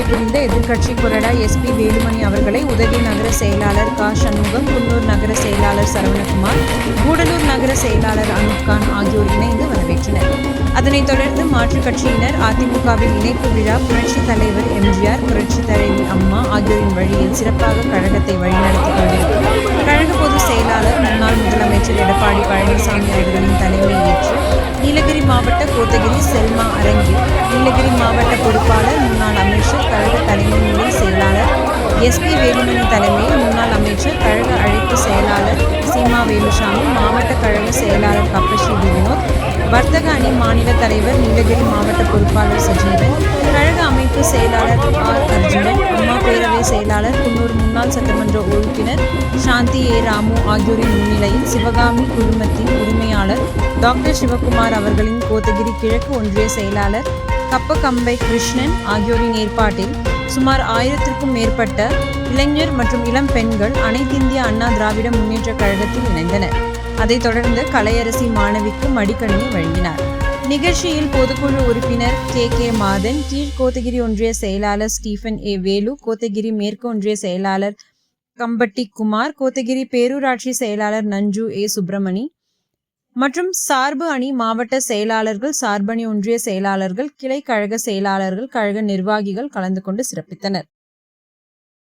புரிந்த எதிர்க்கட்சி கொறடா எஸ்பி வேலுமணி அவர்களை உதகை நகர செயலாளர் க சண்முகம், குன்னூர் நகர செயலாளர் சரவணகுமார், கூடலூர் நகர செயலாளர் அனுப்கான் ஆகியோர் இணைந்து வரவேற்றனர். அதனைத் தொடர்ந்து மாற்றுக் கட்சியினர் அதிமுகவில் இணைப்பு விழா புரட்சித் தலைவர் எம்ஜிஆர், புரட்சித் தலைவி அம்மா ஆகியோரின் வழியில் சிறப்பாக கழகத்தை வழிநடத்தி கொண்டிருக்கும் கழக பொதுச் செயலாளர் முன்னாள் முதலமைச்சர் எடப்பாடி பழனிசாமி அவர்களின் தலைமை ஏற்று நீலகிரி மாவட்ட கோத்தகிரி செல்மா அரங்கில் நீலகிரி மாவட்ட பொறுப்பாளர் முன்னாள் அமைச்சர் கழக தலைமை நிலை செயலாளர் எஸ்பி வேலுமணி தலைமையில் முன்னாள் அமைச்சர் கழக அழைப்பு செயலாளர் சீமா வேலுசாமி, மாவட்ட கழக செயலாளர் கப்பஸ்ரீ வினோத், வர்த்தக அணி மாநில தலைவர் நீலகிரி மாவட்ட பொறுப்பாளர் சஜீவன், கழக அமைப்பு செயலாளர் ஆர் அர்ஜுனன், அம்மா பேரவை செயலாளர் குன்னூர் முன்னாள் சட்டமன்ற உறுப்பினர் சாந்தி ஏ ராமு ஆகியோரின் முன்னிலையில் சிவகாமி குழுமத்தின் உரிமையாளர் டாக்டர் சிவகுமார் அவர்களின் கோத்தகிரி கிழக்கு ஒன்றிய செயலாளர் கப்பகம்பை கிருஷ்ணன் ஆகியோரின் ஏற்பாட்டில் சுமார் 1000க்கும் மேற்பட்ட இளைஞர் மற்றும் இளம் பெண்கள் அனைத்திந்திய அண்ணா திராவிட முன்னேற்ற கழகத்தில் இணைந்தனர். அதைத் தொடர்ந்து கலையரசி மாணவிக்கு மடிக்கணினி வழங்கினார். நிகழ்ச்சியில் பொதுக்குழு உறுப்பினர் கே மாதன், கீழ் கோத்தகிரி ஒன்றிய செயலாளர் ஸ்டீபன் ஏ வேலு, கோத்தகிரி மேற்கு ஒன்றிய செயலாளர் கம்பட்டி குமார், கோத்தகிரி பேரூராட்சி செயலாளர் நஞ்சு ஏ சுப்பிரமணி மற்றும் சார்பு அணி மாவட்ட செயலாளர்கள், சார்பணி ஒன்றிய செயலாளர்கள், கிளை கழக செயலாளர்கள், கழக நிர்வாகிகள் கலந்து கொண்டு சிறப்பித்தனர்.